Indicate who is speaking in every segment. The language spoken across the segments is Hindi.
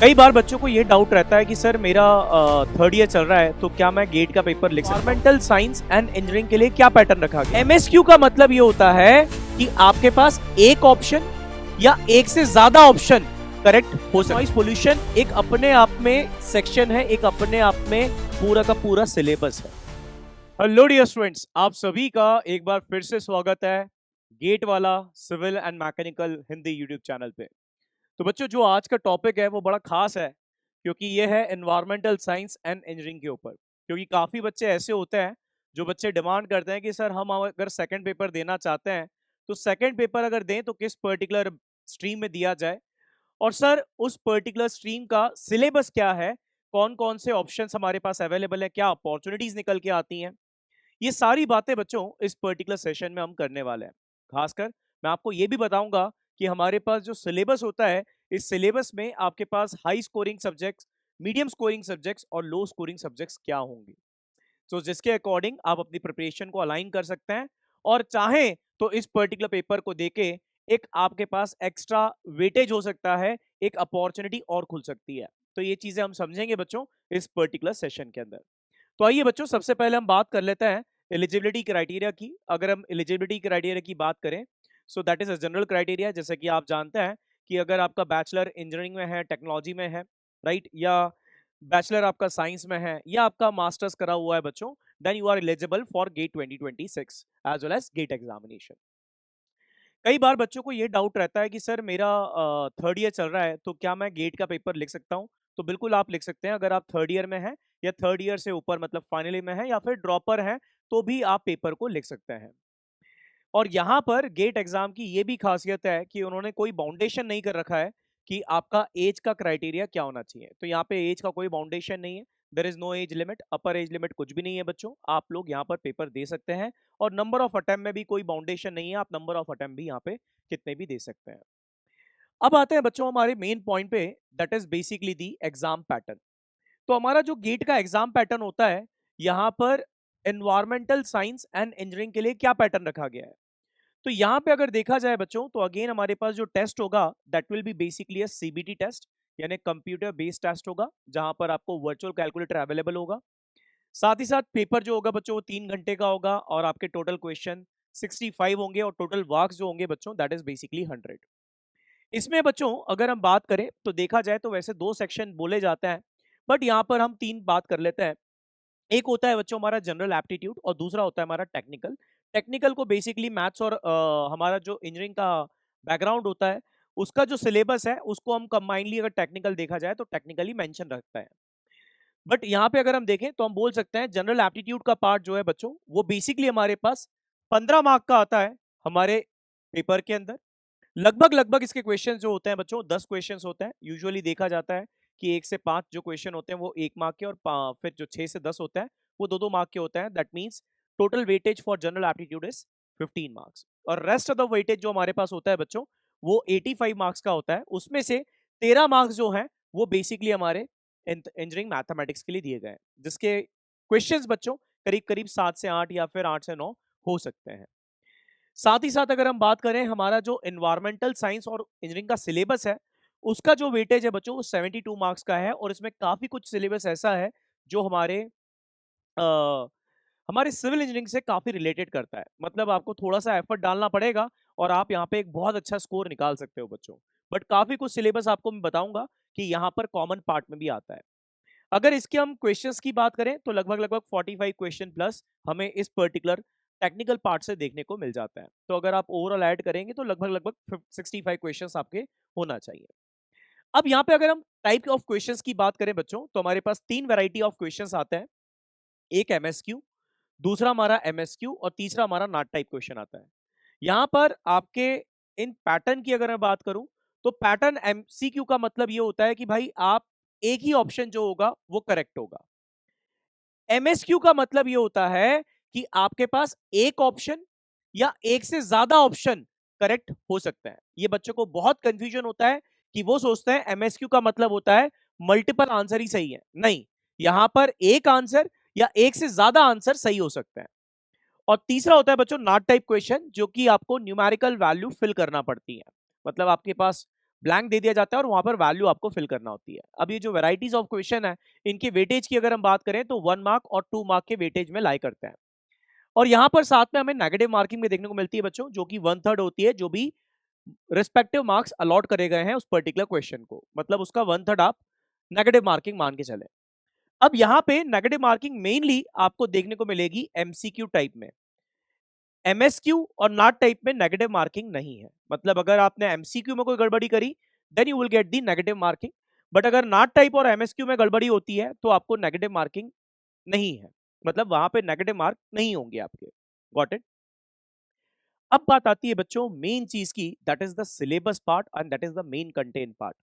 Speaker 1: कई बार बच्चों को ये डाउट रहता है कि सर मेरा थर्ड ईयर चल रहा है तो क्या मैं गेट का पेपर लिख सकता हूं? एनवायरमेंटल साइंस एंड इंजीनियरिंग के लिए क्या पैटर्न रखा गया? एमएसक्यू का मतलब ये होता है कि आपके पास एक ऑप्शन या एक से ज्यादा ऑप्शन करेक्ट हो सकता है। नॉइज पोल्यूशन एक अपने आप में सेक्शन है, एक अपने आप में पूरा का पूरा सिलेबस है। हेलो डियर स्टूडेंट्स, आप सभी का एक बार फिर से स्वागत है गेट वाला civil and mechanical Hindi YouTube channel पे। तो बच्चों, जो आज का टॉपिक है वो बड़ा खास है क्योंकि ये है एनवायरमेंटल साइंस एंड इंजीनियरिंग के ऊपर। क्योंकि काफ़ी बच्चे ऐसे होते हैं जो बच्चे डिमांड करते हैं कि सर हम अगर सेकंड पेपर देना चाहते हैं तो सेकंड पेपर अगर दें तो किस पर्टिकुलर स्ट्रीम में दिया जाए, और सर उस पर्टिकुलर स्ट्रीम का सिलेबस क्या है, कौन कौन से ऑप्शंस हमारे पास अवेलेबल है, क्या अपॉर्चुनिटीज निकल के आती हैं। ये सारी बातें बच्चों इस पर्टिकुलर सेशन में हम करने वाले हैं। खासकर मैं आपको ये भी बताऊंगा कि हमारे पास जो सिलेबस होता है, इस सिलेबस में आपके पास high scoring subjects, medium scoring subjects और लो स्कोरिंग सब्जेक्ट्स क्या होंगे। तो जिसके अकॉर्डिंग आप अपनी प्रिपरेशन को अलाइन कर सकते हैं, और चाहें तो इस पर्टिकुलर पेपर को देके एक आपके पास एक्स्ट्रा वेटेज हो सकता है, एक अपॉर्चुनिटी और खुल सकती है। तो ये चीजें हम समझेंगे बच्चों इस पर्टिकुलर सेशन के अंदर। तो आइए बच्चों, सबसे पहले हम बात कर लेते हैं एलिजिबिलिटी क्राइटेरिया की। अगर हम एलिजिबिलिटी क्राइटेरिया की बात करें, so that is a general criteria. जैसे कि आप जानते हैं कि अगर आपका बैचलर इंजीनियरिंग में है, टेक्नोलॉजी में है, राइट, या बैचलर आपका साइंस में है, या आपका मास्टर्स करा हुआ है बच्चों, then you are eligible for GATE 2026 as well as GATE examination. कई बार बच्चों को ये डाउट रहता है कि सर मेरा थर्ड ईयर चल रहा है तो क्या मैं गेट का पेपर लिख सकता हूँ? तो बिल्कुल आप लिख सकते हैं। अगर आप थर्ड ईयर में हैं या थर्ड ईयर से ऊपर मतलब फाइनल ईयर में हैं या फिर ड्रॉपर हैं, तो भी आप पेपर को लिख सकते हैं। और यहाँ पर गेट एग्जाम की ये भी खासियत है कि उन्होंने कोई बाउंडेशन नहीं कर रखा है कि आपका एज का क्राइटेरिया क्या होना चाहिए। तो यहाँ पे एज का कोई बाउंडेशन नहीं है। There is no age limit, upper age limit कुछ भी नहीं है बच्चों। आप लोग यहाँ पर पेपर दे सकते हैं, और नंबर ऑफ अटेम्प्ट में भी कोई बाउंडेशन नहीं है। आप नंबर ऑफ अटेम्प्ट भी यहाँ पे कितने भी दे सकते हैं। अब आते हैं बच्चों हमारे मेन पॉइंट पे, that is basically the exam pattern. तो हमारा जो गेट का एग्जाम पैटर्न होता है, यहाँ पर एनवायरमेंटल साइंस एंड इंजीनियरिंग के लिए क्या पैटर्न रखा गया है। तो यहाँ पे अगर देखा जाए बच्चों, तो अगेन हमारे पास जो टेस्ट होगा that will be basically a CBT test, यानी कंप्यूटर बेस्ड टेस्ट होगा, जहां पर आपको वर्चुअल कैलकुलेटर अवेलेबल होगा। साथ ही साथ पेपर जो होगा बच्चों वो 3 घंटे का होगा, और आपके टोटल क्वेश्चन 65 होंगे, और टोटल मार्क्स जो होंगे बच्चों दैट इज बेसिकली 100। इसमें बच्चों अगर हम बात करें तो देखा जाए तो वैसे 2 सेक्शन बोले जाते हैं, बट यहाँ पर हम 3 बात कर लेते हैं। एक होता है बच्चों हमारा जनरल एप्टीट्यूड, और दूसरा होता है हमारा टेक्निकल। टेक्निकल को बेसिकली मैथ्स और हमारा जो इंजीनियरिंग का बैकग्राउंड होता है उसका जो सिलेबस है उसको हम कंबाइनली अगर टेक्निकल देखा जाए तो टेक्निकली मेंशन रखता है। बट यहाँ पे अगर हम देखें तो हम बोल सकते हैं जनरल एप्टीट्यूड का पार्ट जो है बच्चों वो बेसिकली हमारे पास 15 मार्क का आता है हमारे पेपर के अंदर। लगभग लगभग इसके क्वेश्चन जो होते हैं बच्चों 10 क्वेश्चन होते हैं। यूजुअली देखा जाता है कि 1 से 5 जो क्वेश्चन होते हैं वो 1 मार्क के, और फिर जो 6 से 10 होता है वो 2-2 मार्क के होते हैं। That means total weightage for general aptitude is 15 marks, और रेस्ट ऑफ द वेटेज जो हमारे पास होता है बच्चों वो 85 मार्क्स का होता है। उसमें से 13 मार्क्स जो है वो बेसिकली हमारे इंजीनियरिंग मैथमेटिक्स के लिए दिए गए हैं, जिसके क्वेश्चंस बच्चों करीब करीब 7 से 8 या फिर 8 से 9 हो सकते हैं। साथ ही साथ अगर हम बात करें हमारा जो एनवायरमेंटल साइंस और इंजीनियरिंग का सिलेबस है उसका जो वेटेज है बच्चों वो 72 मार्क्स का है, और इसमें काफी कुछ सिलेबस ऐसा है जो आ, हमारे सिविल इंजीनियरिंग से काफी रिलेटेड करता है। मतलब आपको थोड़ा सा एफर्ट डालना पड़ेगा और आप यहाँ पे एक बहुत अच्छा स्कोर निकाल सकते हो बच्चों। बट काफी कुछ सिलेबस आपको मैं बताऊंगा कि यहाँ पर कॉमन पार्ट में भी आता है। अगर इसके हम क्वेश्चंस की बात करें तो लगभग लगभग 45 क्वेश्चन प्लस हमें इस पर्टिकुलर टेक्निकल पार्ट से देखने को मिल जाता है। तो अगर आप ओवरऑल ऐड करेंगे तो लगभग लगभग 65 क्वेश्चंस आपके होना चाहिए। अब यहाँ पे अगर हम टाइप ऑफ क्वेश्चंस की बात करें बच्चों तो हमारे पास 3 वैरायटी ऑफ क्वेश्चंस आते हैं। एक एमएसक्यू, दूसरा हमारा एमएसक्यू, और तीसरा हमारा नॉट टाइप क्वेश्चन आता है। यहाँ पर आपके इन पैटर्न की अगर मैं बात करूं तो पैटर्न एमसीक्यू का मतलब ये होता है कि भाई आप एक ही ऑप्शन जो होगा वो करेक्ट होगा। एमएसक्यू का मतलब ये होता है कि आपके पास एक ऑप्शन या एक से ज्यादा ऑप्शन करेक्ट हो सकता है। ये बच्चों को बहुत कंफ्यूजन होता है कि वो सोचते हैं एमएसक्यू का मतलब होता है मल्टीपल आंसर ही सही है। नहीं, यहां पर एक आंसर या एक से ज्यादा आंसर सही हो सकते हैं। और तीसरा होता है बच्चों नॉट टाइप क्वेश्चन, जो कि आपको न्यूमेरिकल वैल्यू फिल करना पड़ती है। मतलब आपके पास ब्लैंक दे दिया जाता है और वहां पर वैल्यू आपको फिल करना होती है। अब ये जो वेराइटीज ऑफ क्वेश्चन है, इनके वेटेज की अगर हम बात करें तो 1 मार्क और 2 मार्क के वेटेज में लाई करते हैं। और यहां पर साथ में हमें नेगेटिव मार्किंग में देखने को मिलती है बच्चों, जो कि 1/3 होती है, जो भी रिस्पेक्टिव मार्क्स अलॉट करे गए हैं उस पर्टिकुलर क्वेश्चन को, मतलब उसका 1/3 आप नेगेटिव मार्किंग मान के चले। अब यहां पे नेगेटिव मार्किंग मेनली आपको देखने को मिलेगी एमसीक्यू टाइप में। एमएसक्यू और नॉट टाइप में नेगेटिव मार्किंग नहीं है, मतलब अगर आपने एमसीक्यू में कोई गड़बड़ी करी then you will get the negative marking, but अगर नॉट टाइप और एमएसक्यू में गड़बड़ी होती है तो आपको नेगेटिव मार्किंग नहीं है, मतलब वहां पे नेगेटिव मार्क नहीं होंगे आपके। Got it? अब बात आती है बच्चों मेन चीज की, that is the syllabus part and that is the main content part.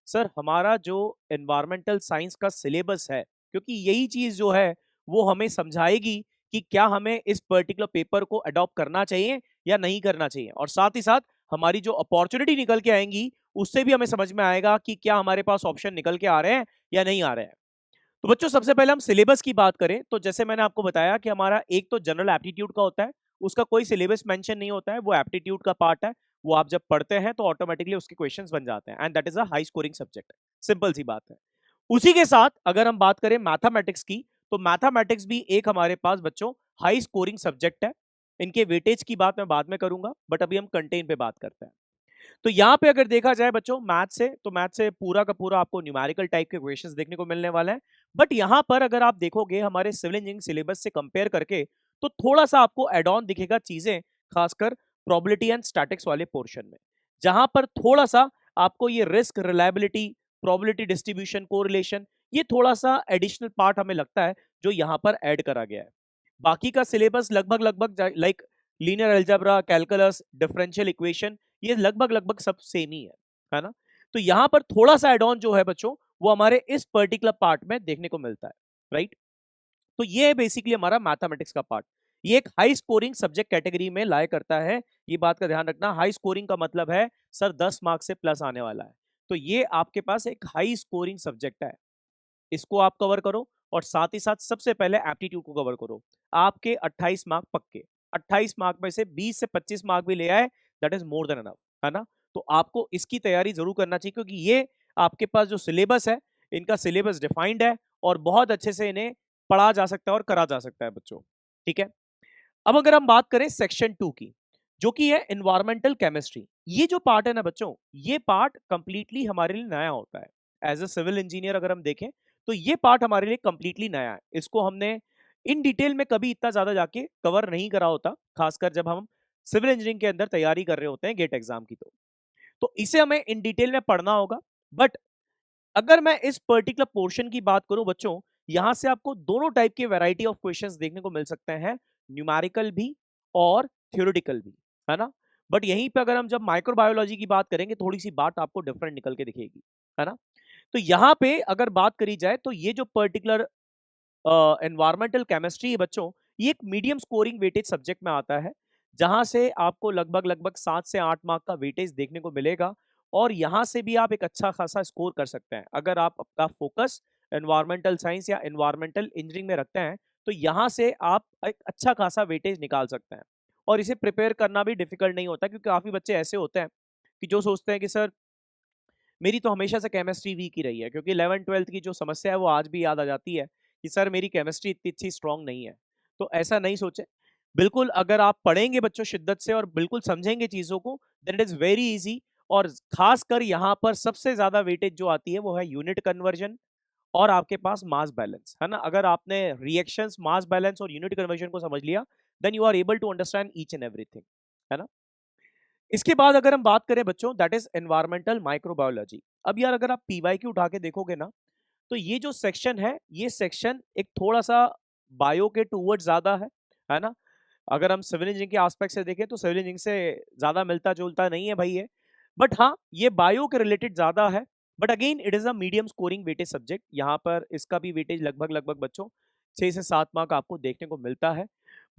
Speaker 1: Sir हमारा जो एनवायरमेंटल साइंस का सिलेबस है, क्योंकि यही चीज जो है वो हमें समझाएगी कि क्या हमें इस पर्टिकुलर पेपर को अडॉप्ट करना चाहिए या नहीं करना चाहिए, और साथ ही साथ हमारी जो अपॉर्चुनिटी निकल के आएंगी उससे भी हमें समझ में आएगा कि क्या हमारे पास ऑप्शन निकल के आ रहे हैं या नहीं आ रहे हैं। तो बच्चों सबसे पहले हम सिलेबस की बात करें तो जैसे मैंने आपको बताया कि हमारा एक तो जनरल एप्टीट्यूड का होता है, उसका कोई सिलेबस मेंशन नहीं होता है, वो एप्टीट्यूड का पार्ट है, वो आप जब पढ़ते हैं तो ऑटोमेटिकली उसके क्वेश्चंस बन जाते हैं and that is a high scoring subject. Simple सी बात है। उसी के साथ अगर हम बात करें मैथमेटिक्स की, तो मैथमेटिक्स भी एक हमारे पास बच्चों हाई स्कोरिंग सब्जेक्ट है। इनके वेटेज की बात मैं बाद में करूंगा, बट अभी हम कंटेंट पे बात करते हैं। तो यहाँ पे अगर देखा जाए बच्चों मैथ से पूरा का पूरा आपको न्यूमेरिकल टाइप के क्वेश्चंस देखने को मिलने वाले हैं। बट यहाँ पर अगर आप देखोगे हमारे सिविल इंजीनियरिंग सिलेबस से कंपेयर करके, तो थोड़ा सा आपको एड ऑन दिखेगा चीजें, खासकर प्रोबेबिलिटी एंड स्टैटिक्स वाले पोर्शन में, जहां पर थोड़ा सा आपको ये risk, reliability, probability distribution, correlation, ये थोड़ा सा एडिशनल पार्ट हमें लगता है जो यहाँ पर ऐड करा गया है। बाकी का सिलेबस लगभग लगभग like linear algebra, calculus, differential equation, ये लगभग लगभग सब सेम ही है ना। तो यहां पर थोड़ा सा एड ऑन जो है बच्चों वो हमारे इस पर्टिकुलर पार्ट में देखने को मिलता है, राइट। तो ये है बेसिकली हमारा मैथमेटिक्स का पार्ट। ये एक हाई स्कोरिंग सब्जेक्ट कैटेगरी में लाया करता है, ये बात का ध्यान रखना। हाई स्कोरिंग का मतलब है सर 10 मार्क्स से प्लस आने वाला है, तो ये आपके पास एक हाई स्कोरिंग सब्जेक्ट है, इसको आप कवर करो और साथ ही साथ सबसे पहले एप्टीट्यूड को कवर करो। आपके 28 मार्क पक्के, 28 मार्क में से 20 से 25 मार्क भी ले आए that is more than enough, है ना। तो आपको इसकी तैयारी जरूर करना चाहिए, क्योंकि ये आपके पास जो सिलेबस है, इनका सिलेबस डिफाइंड है और बहुत अच्छे से इन्हें पढ़ा जा सकता है और करा जा सकता है बच्चों, ठीक है। अब अगर हम बात करें सेक्शन 2 की, जो कि है एनवायरमेंटल केमिस्ट्री, ये जो पार्ट है ना बच्चों, ये पार्ट कंप्लीटली हमारे लिए नया होता है। एज अ सिविल इंजीनियर अगर हम देखें तो ये पार्ट हमारे लिए कंप्लीटली नया है, इसको हमने इन डिटेल में कभी इतना ज्यादा जाके कवर नहीं करा होता, खासकर जब हम सिविल इंजीनियरिंग के अंदर तैयारी कर रहे होते हैं गेट एग्जाम की। तो इसे हमें इन डिटेल में पढ़ना होगा। बट अगर मैं इस पर्टिकुलर पोर्शन की बात करूं बच्चों, यहां से आपको दोनों टाइप के वैरायटी ऑफ क्वेश्चंस देखने को मिल सकते हैं, न्यूमेरिकल भी और थ्योरेटिकल भी, है ना। बट यहीं पे अगर हम जब माइक्रोबायोलॉजी की बात करेंगे थोड़ी सी बात आपको डिफरेंट निकल के दिखेगी, है ना। तो यहाँ पे अगर बात करी जाए तो ये जो पर्टिकुलर एनवायरमेंटल केमिस्ट्री है बच्चों, ये एक मीडियम स्कोरिंग वेटेज सब्जेक्ट में आता है, जहां से आपको लगभग लगभग 7 से 8 मार्क का वेटेज देखने को मिलेगा, और यहां से भी आप एक अच्छा खासा स्कोर कर सकते हैं अगर आप अपना फोकस एनवायरमेंटल साइंस या एनवायरमेंटल इंजीनियरिंग में रखते हैं। तो यहां से आप एक अच्छा खासा वेटेज निकाल सकते हैं, और इसे प्रिपेयर करना भी डिफिकल्ट नहीं होता, क्योंकि काफी बच्चे ऐसे होते हैं कि जो सोचते हैं कि सर मेरी तो हमेशा से केमिस्ट्री वीक ही रही है, क्योंकि 11th-12th की जो समस्या है वो आज भी याद आ जाती है कि सर मेरी केमिस्ट्री इतनी अच्छी स्ट्रांग नहीं है। तो ऐसा नहीं सोचे, बिल्कुल अगर आप पढ़ेंगे बच्चों शिद्दत से और बिल्कुल समझेंगे चीजों को, then it is very easy. और खासकर यहाँ पर सबसे ज्यादा वेटेज जो आती है वो है यूनिट कन्वर्जन और आपके पास मास बैलेंस, है ना। अगर आपने रिएक्शंस, मास बैलेंस और यूनिट कन्वर्जन को समझ लिया, then you are able to understand each and everything, है ना। इसके बाद अगर हम बात करें बच्चों, दैट इज एनवायरमेंटल माइक्रोबायोलॉजी। अब यार अगर आप पीवाईक्यू उठा के देखोगे ना, तो ये जो सेक्शन है, ये सेक्शन एक थोड़ा सा बायो के टूवर्ड ज्यादा है ना। अगर हम सिविल इंजीनियरिंग के आस्पेक्ट से देखें तो सिविल इंजीनियरिंग से ज्यादा मिलता जुलता नहीं है भाई ये, बट हाँ ये बायो के रिलेटेड ज्यादा है। But again it is a medium scoring weightage subject, यहाँ पर इसका भी वेटेज लगभग लगभग बच्चों 6 से 7 मार्क आपको देखने को मिलता है।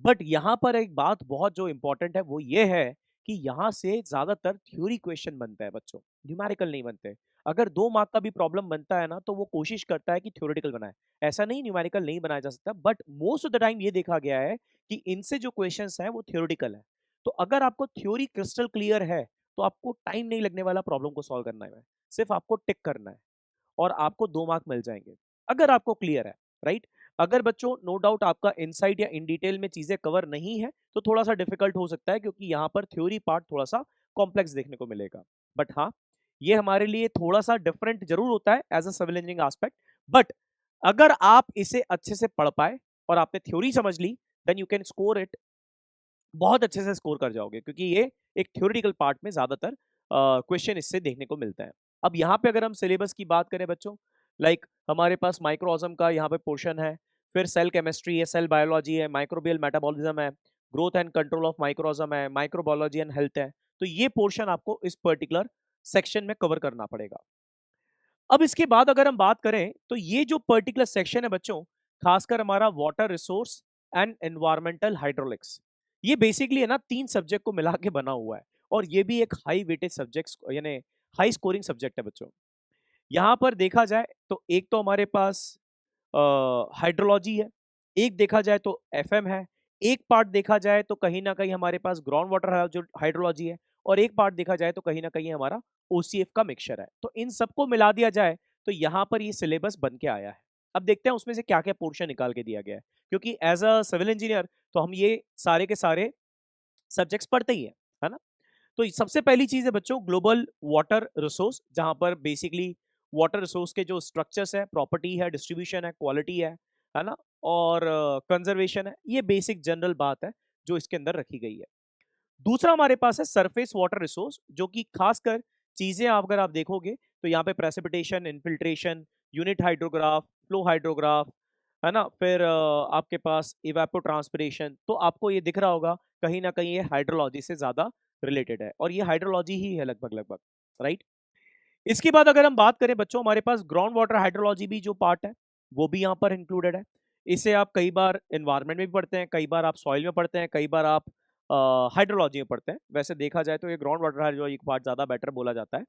Speaker 1: बट यहाँ पर एक बात बहुत जो इंपॉर्टेंट है वो ये है कि यहाँ से ज्यादातर थ्योरी क्वेश्चन बनता है बच्चों, न्यूमेरिकल नहीं बनते। अगर 2 मार्क का भी प्रॉब्लम बनता है ना, तो वो कोशिश करता है कि थ्योरेटिकल बनाए, ऐसा नहीं न्यूमेरिकल नहीं बनाया जा सकता। But most of the time ये देखा गया है कि इनसे जो क्वेश्चंस हैं वो थ्योरेटिकल है। तो अगर आपको थ्योरी क्रिस्टल क्लियर है तो आपको टाइम नहीं लगने वाला प्रॉब्लम को सॉल्व करने में, सिर्फ आपको टिक करना है और आपको 2 मार्क मिल जाएंगे अगर आपको क्लियर है, राइट। अगर बच्चों नो डाउट आपका इनसाइट या इन डिटेल में चीजें कवर नहीं है तो थोड़ा सा डिफिकल्ट हो सकता है, क्योंकि यहाँ पर थ्योरी पार्ट थोड़ा सा कॉम्प्लेक्स देखने को मिलेगा। बट हाँ, ये हमारे लिए थोड़ा सा डिफरेंट जरूर होता है as a civil engineering aspect. But अगर आप इसे अच्छे से पढ़ पाए और आपने थ्योरी समझ ली, then you can score it, बहुत अच्छे से स्कोर कर जाओगे, क्योंकि ये एक थ्योरेटिकल पार्ट में ज्यादातर क्वेश्चन इससे देखने को मिलता है। अब यहाँ पे अगर हम सिलेबस की बात करें बच्चों, लाइक हमारे पास माइक्रोऑर्गेनिज्म का यहाँ पे पोर्शन है, फिर सेल केमिस्ट्री है, सेल बायोलॉजी है, माइक्रोबियल मेटाबॉलिज्म है, growth and control of microorganism है, माइक्रोबायोलॉजी एंड हेल्थ है। तो ये पोर्शन आपको इस पर्टिकुलर सेक्शन में कवर करना पड़ेगा। अब इसके बाद अगर हम बात करें तो ये जो पर्टिकुलर सेक्शन है बच्चों, खासकर हमारा water resource and environmental hydraulics, ये बेसिकली है ना 3 सब्जेक्ट को मिला के बना हुआ है, और ये भी एक हाई वेटेज सब्जेक्ट यानी हाई स्कोरिंग सब्जेक्ट है बच्चों। यहाँ पर देखा जाए तो एक तो हमारे पास हाइड्रोलॉजी है, एक देखा जाए तो एफएम है, एक पार्ट देखा जाए तो कहीं ना कहीं हमारे पास ग्राउंड वाटर हाइड्रोलॉजी है, और एक पार्ट देखा जाए तो कहीं ना कहीं हमारा ओसीएफ का मिक्सचर है। तो इन सबको मिला दिया जाए तो यहाँ पर ये सिलेबस बन के आया है। अब देखते हैं उसमें से क्या क्या पोर्शन निकाल के दिया गया है, क्योंकि एज अ सिविल इंजीनियर तो हम ये सारे के सारे सब्जेक्ट्स पढ़ते ही है ना। तो सबसे पहली चीज है बच्चों ग्लोबल वाटर रिसोर्स, जहां पर बेसिकली वाटर रिसोर्स के जो स्ट्रक्चर्स है, प्रॉपर्टी है, डिस्ट्रीब्यूशन है, क्वालिटी है ना, और कंजर्वेशन है, ये बेसिक जनरल बात है जो इसके अंदर रखी गई है। दूसरा हमारे पास है सरफेस वाटर रिसोर्स, जो कि खासकर चीजें अगर आप देखोगे तो यहाँ पे precipitation, infiltration, unit hydrograph, flow hydrograph, है ना, फिर आपके पास इवेपोट्रांसपिरेशन, तो आपको ये दिख रहा होगा कहीं ना कहीं ये हाइड्रोलॉजी से ज्यादा रिलेटेड है, और ये हाइड्रोलॉजी ही है लगभग लगभग, राइट। इसके बाद अगर हम बात करें बच्चों, हमारे पास ग्राउंड वाटर हाइड्रोलॉजी भी जो पार्ट है वो भी यहाँ पर इंक्लूडेड है। इसे आप कई बार एनवायरमेंट में भी पढ़ते हैं, कई बार आप सॉइल में पढ़ते हैं, कई बार आप हाइड्रोलॉजी में पढ़ते हैं। वैसे देखा जाए तो ये ग्राउंड वाटर हाइड्रोलॉजी का पार्ट ज्यादा बेटर बोला जाता है।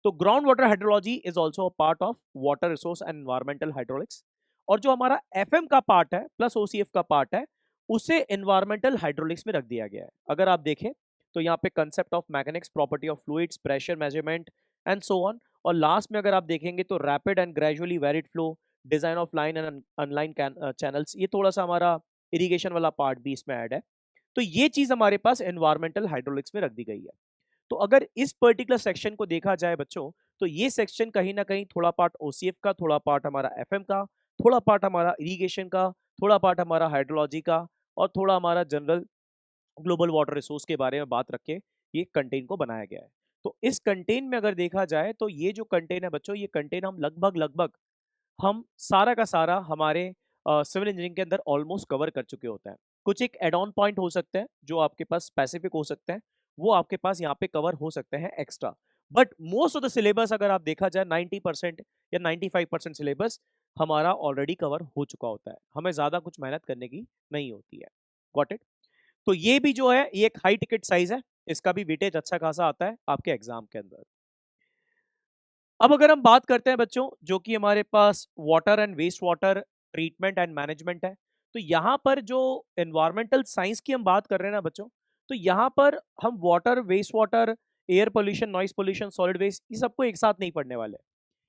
Speaker 1: तो ground water hydrology is also a part of water resource and environmental hydraulics. और जो हमारा एफएम का पार्ट है प्लस ओसीएफ का पार्ट है, उसे एनवायरमेंटल हाइड्रोलिक्स में रख दिया गया है। अगर आप देखें तो यहाँ पे concept of mechanics, property of fluids, pressure measurement and so on, और लास्ट में अगर आप देखेंगे तो rapid and gradually varied flow, design of line and online channels, ये थोड़ा सा हमारा इरिगेशन वाला पार्ट भी इसमें ऐड है। तो ये चीज हमारे पास एनवायरमेंटल हाइड्रोलिक्स में रख दी गई है। तो अगर इस पर्टिकुलर सेक्शन को देखा जाए बच्चों, तो ये सेक्शन कहीं ना कहीं थोड़ा पार्ट ओसीएफ का, थोड़ा पार्ट हमारा एफएम का, थोड़ा पार्ट हमारा इरिगेशन का, थोड़ा पार्ट हमारा हाइड्रोलॉजी का, और थोड़ा हमारा जनरल ग्लोबल वाटर रिसोर्स के बारे में बात रख के ये कंटेन को बनाया गया है। तो इस कंटेन में अगर देखा जाए तो ये जो कंटेन है बच्चों, ये कंटेन हम लगभग लगभग हम सारा का सारा हमारे सिविल इंजीनियरिंग के अंदर ऑलमोस्ट कवर कर चुके होते हैं। कुछ एक एड ऑन पॉइंट हो सकते हैं जो आपके पास स्पेसिफिक हो सकते हैं, वो आपके पास यहाँ पे कवर हो सकते हैं extra. But most of the syllabus अगर आप देखा जाए 90% या 95% सिलेबस हमारा ऑलरेडी कवर हो चुका होता है, हमें ज्यादा कुछ मेहनत करने की नहीं होती है। Got it. तो ये भी जो है ये एक हाई टिकट साइज है, इसका भी वेटेज अच्छा खासा आता है आपके एग्जाम के अंदर। अब अगर हम बात करते हैं बच्चों जो कि हमारे पास water and waste water treatment and management है, तो यहाँ पर जो एनवायरमेंटल साइंस की हम बात कर रहे हैं ना बच्चों, तो यहाँ पर हम water, waste water, air pollution, noise pollution, solid waste, ये सबको एक साथ नहीं पढ़ने वाले।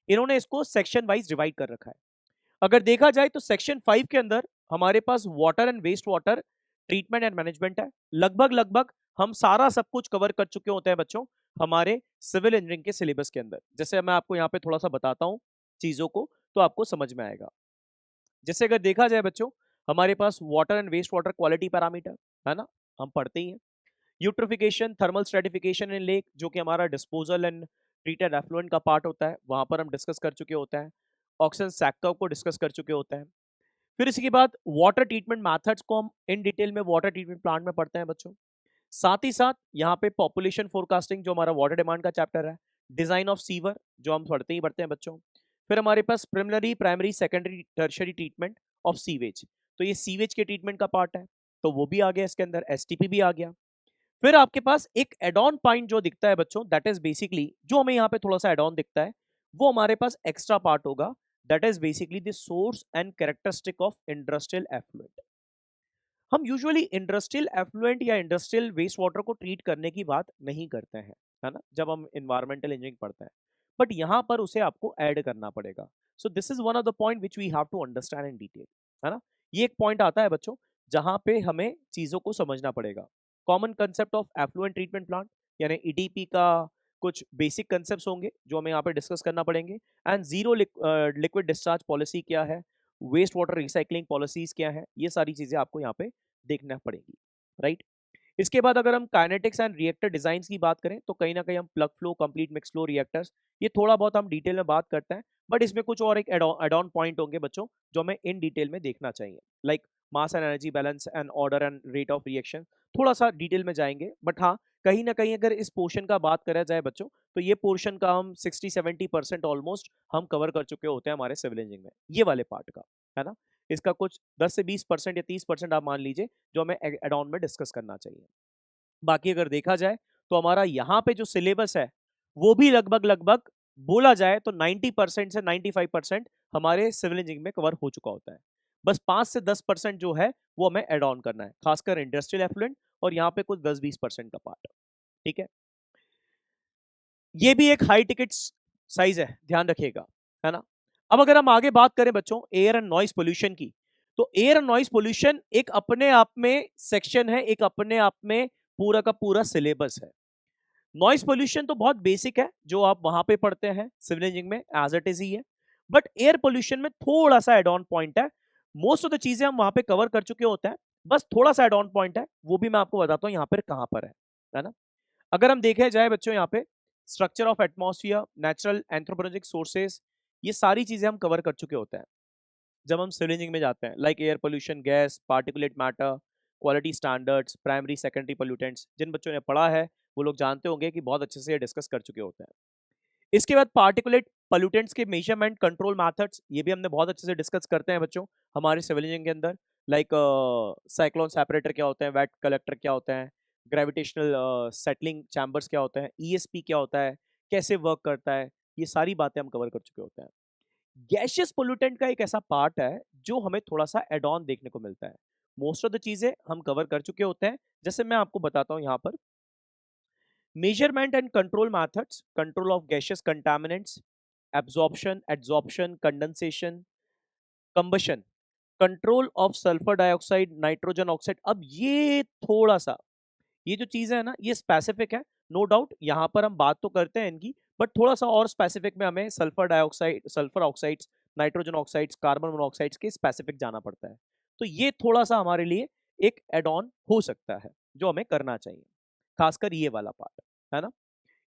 Speaker 1: इन्होंने इसको सेक्शन वाइज डिवाइड कर रखा है। अगर देखा जाए तो सेक्शन 5 के अंदर हमारे पास water and waste water treatment and management है। लगभग लगभग हम सारा सब कुछ कवर कर चुके होते हैं बच्चों हमारे सिविल इंजीनियरिंग के सिलेबस के अंदर। जैसे मैं आपको यहाँ पे थोड़ा सा बताता हूँ चीजों को, तो आपको समझ में आएगा। जैसे अगर देखा जाए बच्चों, हमारे पास water and waste water quality parameter है ना, हम पढ़ते ही हैं। Eutrophication, thermal stratification in lake, जो कि हमारा डिस्पोजल एंड ट्रीटेड एफ्लुएंट का पार्ट होता है, वहां पर हम डिस्कस कर चुके होते हैं। ऑक्सीजन सैक कर्व को डिस्कस कर चुके होते हैं। फिर इसके बाद वाटर ट्रीटमेंट मेथड्स को हम इन डिटेल में वाटर ट्रीटमेंट प्लांट में पढ़ते हैं बच्चों। साथ ही साथ यहाँ पे पॉपुलेशन फोरकास्टिंग जो हमारा वाटर डिमांड का चैप्टर है, डिजाइन ऑफ सीवर जो हम पढ़ते हैं बच्चों। फिर हमारे पास preliminary, primary, secondary, tertiary treatment of sewage, तो ये सीवेज के ट्रीटमेंट का पार्ट है, तो वो भी आ गया इसके अंदर, एसटीपी भी आ गया। फिर आपके पास एक एड ऑन पॉइंट जो दिखता है बच्चों, दैट इज बेसिकली जो हमें यहाँ पे थोड़ा सा एड ऑन दिखता है, वो हमारे पास एक्स्ट्रा पार्ट होगा, that is basically the source and characteristic of industrial effluent. हम यूजुअली इंडस्ट्रियल एफ्लुएंट या इंडस्ट्रियल वेस्ट वाटर को ट्रीट करने की बात नहीं करते हैं, है ना, जब हम इन्वायरमेंटल इंजीनियरिंग पढ़ते हैं, बट यहाँ पर उसे आपको ऐड करना पड़ेगा। So this is one of the point which we have to understand in detail, है ना। ये एक पॉइंट आता है बच्चों जहां पे हमें चीजों को समझना पड़ेगा। Common concept of effluent treatment plant यानी ईटीपी का कुछ बेसिक कंसेप्ट्स होंगे जो हमें यहाँ पे डिस्कस करना पड़ेंगे। And zero liquid discharge policy क्या है, वेस्ट वाटर रिसाइकलिंग पॉलिसीज क्या है, ये सारी चीजें आपको यहाँ पे देखना पड़ेगी, राइट। इसके बाद अगर हम काइनेटिक्स एंड रिएक्टर डिजाइन की बात करें तो कहीं ना कहीं हम plug flow, complete mix flow reactors, ये थोड़ा बहुत हम डिटेल में बात करते हैं, बट इसमें कुछ और एक एड ऑन पॉइंट होंगे बच्चों जो हमें इन डिटेल में देखना चाहिए, like mass and energy balance and order and rate of reaction, थोड़ा सा डिटेल में जाएंगे। बट हाँ, कहीं ना कहीं अगर इस पोर्शन का बात करा जाए बच्चों तो ये पोर्शन का हम 60-70% ऑलमोस्ट हम कवर कर चुके होते हैं हमारे सिविल इंजीनियरिंग में, ये वाले पार्ट का, है ना। इसका कुछ 10 से 20% या 30% आप मान लीजिए जो हमें एड ऑन में डिस्कस करना चाहिए। बाकी अगर देखा जाए तो हमारा यहाँ पे जो सिलेबस है वो भी लगभग लगभग बोला जाए तो 90% से 95% हमारे सिविल इंजीनियरिंग में कवर हो चुका होता है। बस 5 से 10% जो है वो हमें एड ऑन करना है, खासकर इंडस्ट्रियल एफ्लुएंट, और यहाँ पे कुछ 10-20% का पार्ट, ठीक है। ये भी एक हाई टिकट साइज है, ध्यान रखिएगा, है ना। अब अगर हम आगे बात करें बच्चों एयर एंड नॉइस पोल्यूशन की, तो एयर एंड नॉइस पोल्यूशन एक अपने आप में सेक्शन है, एक अपने आप में पूरा का पूरा सिलेबस है। नॉइस पोल्यूशन तो बहुत बेसिक है जो आप वहां पे पढ़ते हैं सिविल इंजीनियरिंग में, एज इट इज ही है। बट एयर पोल्यूशन में थोड़ा सा एड ऑन पॉइंट है, मोस्ट ऑफ द चीजें हम वहां पे कवर कर चुके होते हैं, बस थोड़ा सा एड ऑन पॉइंट है, वो भी मैं आपको बताता हूँ यहाँ पर कहां पर है ना। अगर हम देखे जाए बच्चों यहाँ पे structure of atmosphere, natural anthropogenic sources, ये सारी चीजें हम कवर कर चुके होते हैं जब हम सिविल इंजीनियरिंग में जाते हैं, like air pollution, gas, particulate matter, quality standards, primary secondary pollutants, जिन बच्चों ने पढ़ा है वो लोग जानते होंगे कि बहुत अच्छे से डिस्कस कर चुके होते हैं। इसके बाद पार्टिकुलेट पोल्यूटेंट्स के मेजरमेंट कंट्रोल मेथड्स, ये भी हमने बहुत अच्छे से डिस्कस करते हैं बच्चों हमारे सिविल इंजीनियरिंग के अंदर, लाइक साइक्लोन सेपरेटर क्या होते हैं, वेट कलेक्टर क्या होते हैं, ग्रेविटेशनल सेटलिंग चैम्बर्स क्या होते हैं, ईएसपी क्या होता है, कैसे वर्क करता है, ये सारी बातें हम कवर कर चुके होते हैं। गैशियस पोल्यूटेंट का एक ऐसा पार्ट है जो हमें थोड़ा सा एड ऑन देखने को मिलता है, मोस्ट ऑफ द चीजें हम कवर कर चुके होते हैं। जैसे मैं आपको बताता हूं यहाँ पर measurement and control methods, control of gaseous contaminants, absorption, adsorption, condensation, combustion, control of sulphur dioxide, nitrogen oxide. अब ये थोड़ा सा, ये जो चीजें है ना ये स्पेसिफिक है, नो डाउट यहाँ पर हम बात तो करते हैं इनकी, बट थोड़ा सा और स्पेसिफिक में हमें sulphur dioxide, sulphur oxides, nitrogen oxides, carbon monoxides के स्पेसिफिक जाना पड़ता है। तो ये थोड़ा सा हमारे लिए एक एड ऑन हो सकता है जो हमें करना चाहिए, खासकर ये वाला पार्ट, है ना।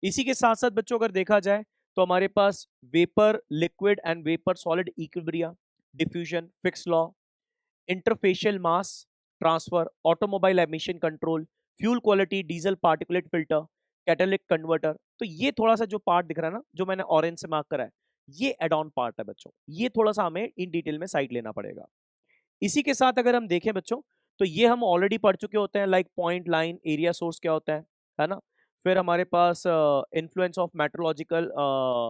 Speaker 1: इसी के साथ साथ बच्चों अगर देखा जाए तो हमारे पास vapour liquid and vapour solid equilibria, diffusion, Fick's law, interfacial mass transfer, automobile emission control, fuel quality, diesel particulate filter, catalytic converter. तो ये थोड़ा सा जो पार्ट दिख रहा है ना जो मैंने ऑरेंज से मार्क करा है, ये एड ऑन पार्ट है बच्चों, ये थोड़ा सा हमें इन डिटेल में साइड लेना पड़ेगा। इसी के साथ अगर हम देखें बच्चों तो ये हम ऑलरेडी पढ़ चुके होते हैं, like point, line, area source क्या होता है ना। फिर हमारे पास इन्फ्लुएंस ऑफ मेट्रोलॉजिकल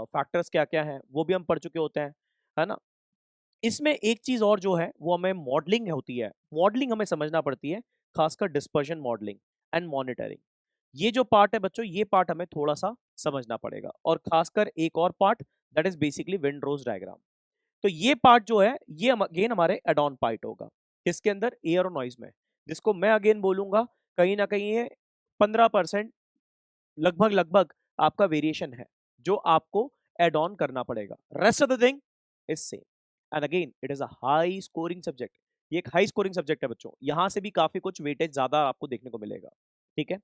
Speaker 1: फैक्टर्स क्या क्या है वो भी हम पढ़ चुके होते हैं, है ना। इसमें एक चीज और जो है वो हमें मॉडलिंग होती है, मॉडलिंग हमें समझना पड़ती है, खासकर डिस्पर्जन मॉडलिंग एंड मॉनिटरिंग। ये जो पार्ट है बच्चों, ये पार्ट हमें थोड़ा सा समझना पड़ेगा, और खासकर एक और part that is basically wind rose diagram. तो ये पार्ट जो है ये अगेन हमारे एड ऑन पार्ट होगा, किसके अंदर, एयर और नॉइज में, जिसको मैं अगेन बोलूंगा कहीं ना कहीं ये 15% लगभग लगभग आपका वेरिएशन है जो आपको एड ऑन करना पड़ेगा, rest of the thing is same. And again it is a high scoring subject, ये एक हाई स्कोरिंग सब्जेक्ट है बच्चों, यहां से भी काफी कुछ वेटेज ज्यादा आपको देखने को मिलेगा, ठीक है।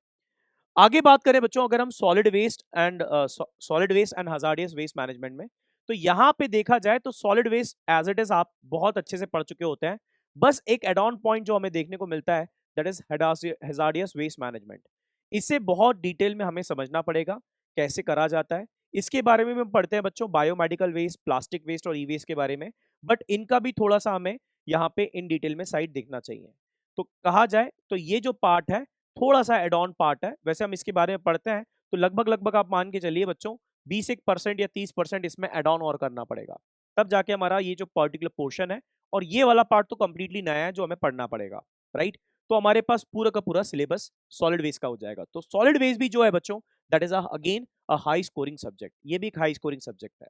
Speaker 1: आगे बात करें बच्चों अगर हम solid waste and hazardous waste management में, तो यहां पे देखा जाए तो solid waste as it is आप बहुत अच्छे से पढ़ चुके होते हैं, बस एक एड ऑन पॉइंट जो हमें देखने को मिलता है that is hazardous waste management. इसे बहुत डिटेल में हमें समझना पड़ेगा कैसे करा जाता है, इसके बारे में हम पढ़ते हैं बच्चों बायोमेडिकल वेस्ट, प्लास्टिक वेस्ट और ई वेस्ट के बारे में, बट इनका भी थोड़ा सा हमें यहाँ पे इन डिटेल में साइड देखना चाहिए। तो कहा जाए तो ये जो पार्ट है थोड़ा सा एड ऑन पार्ट है, वैसे हम इसके बारे में पढ़ते हैं तो लगभग लगभग आप मान के चलिए बच्चों 20% या 30% इसमें एड ऑन और करना पड़ेगा, तब जाके हमारा ये जो पर्टिकुलर पोर्शन है, और ये वाला पार्ट तो कंप्लीटली नया है जो हमें पढ़ना पड़ेगा, राइट। तो हमारे पास पूरा का पूरा सिलेबस सॉलिड वेस्ट का हो जाएगा। तो सॉलिड वेस्ट भी जो है बच्चों that is again a high scoring subject, ये भी एक हाई स्कोरिंग सब्जेक्ट है।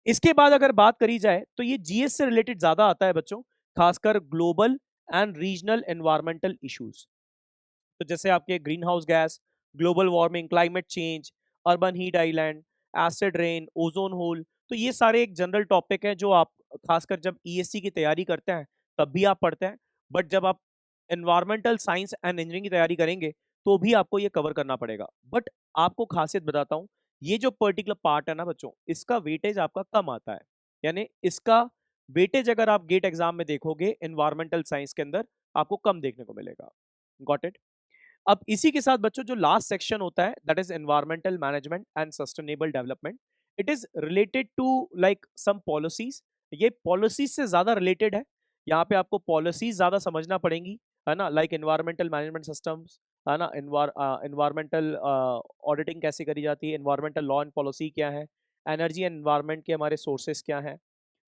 Speaker 1: इसके बाद अगर बात करी जाए तो ये जीएस से रिलेटेड ज्यादा आता है बच्चों, खासकर global and regional environmental issues. तो जैसे आपके green house gas, global warming, climate change, urban heat island, acid rain, ozone hole, तो ये सारे एक जनरल टॉपिक है जो आप खासकर जब ईएससी की तैयारी करते हैं तब भी आप पढ़ते हैं। बट जब आप एनवायरमेंटल साइंस एंड इंजीनियरिंग की तैयारी करेंगे तो भी आपको ये कवर करना पड़ेगा। बट आपको खासियत बताता हूँ, ये जो पर्टिकुलर पार्ट है ना बच्चों, इसका वेटेज आपका कम आता है। यानी इसका वेटेज अगर आप गेट एग्जाम में देखोगे एनवायरमेंटल साइंस के अंदर आपको कम देखने को मिलेगा। Got it. अब इसी के साथ बच्चों जो लास्ट सेक्शन होता है that is environmental management and sustainable development. It is related to like some policies, ये पॉलिसीज से ज्यादा रिलेटेड है। यहाँ पे आपको पॉलिसीज ज्यादा समझना पड़ेंगी, है ना, लाइक एनवायरमेंटल मैनेजमेंट सिस्टम्स, है ना, एनवायरमेंटल ऑडिटिंग कैसे करी जाती है, एनवायरमेंटल लॉ एंड पॉलिसी क्या है, एनर्जी एंड एनवायरमेंट के हमारे सोर्सेस क्या है,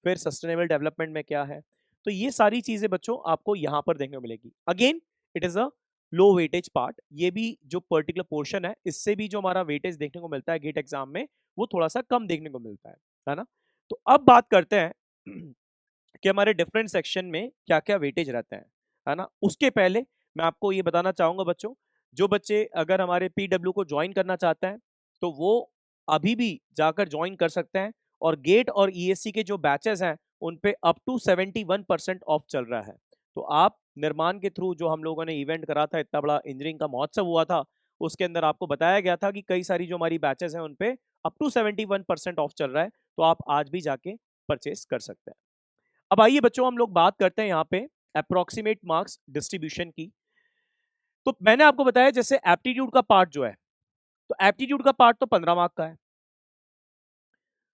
Speaker 1: फिर सस्टेनेबल डेवलपमेंट में क्या है। तो ये सारी चीजें बच्चों आपको यहाँ पर देखने को मिलेगी। Again it is a low weightage part, ये भी जो पर्टिकुलर पोर्शन है इससे भी जो हमारा वेटेज देखने को मिलता है गेट एग्जाम में वो थोड़ा सा कम देखने को मिलता है ना। तो अब बात करते हैं कि हमारे डिफरेंट सेक्शन में क्या क्या वेटेज रहते हैं, है ना। उसके पहले मैं आपको ये बताना चाहूंगा बच्चों, जो बच्चे अगर हमारे पीडब्ल्यू को ज्वाइन करना चाहते हैं तो वो अभी भी जाकर ज्वाइन कर सकते हैं। और गेट और ईएससी के जो बैचेस हैं उन पे अप टू 71% ऑफ चल रहा है। तो आप निर्माण के थ्रू जो हम लोगों ने इवेंट करा था, इतना बड़ा इंजीनियरिंग का महोत्सव हुआ था, उसके अंदर आपको बताया गया था कि कई सारी जो हमारी बैचेस हैं उन पे अप टू 71% ऑफ चल रहा है। तो आप आज भी जाके परचेस कर सकते हैं। अब आइए बच्चों हम लोग बात करते हैं यहाँ पे अप्रोक्सीमेट मार्क्स डिस्ट्रीब्यूशन की। तो मैंने आपको बताया जैसे एप्टीट्यूड का पार्ट जो है, तो एप्टीट्यूड का पार्ट तो 15 मार्क का है।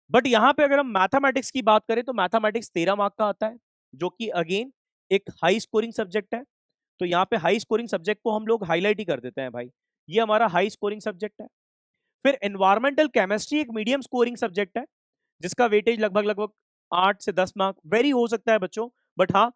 Speaker 1: बट यहां पे अगर हम मैथमेटिक्स की बात करें तो मैथमेटिक्स 13 मार्क का आता है, जो कि अगेन एक हाई स्कोरिंग सब्जेक्ट है। तो यहाँ पे हाई स्कोरिंग सब्जेक्ट को हम लोग हाईलाइट ही कर देते हैं भाई, ये हमारा हाई स्कोरिंग सब्जेक्ट है। फिर एनवायरमेंटल केमिस्ट्री एक मीडियम स्कोरिंग सब्जेक्ट है, जिसका वेटेज लगभग लगभग 8 से 10 मार्क वेरी हो सकता है बच्चों, बट हाँ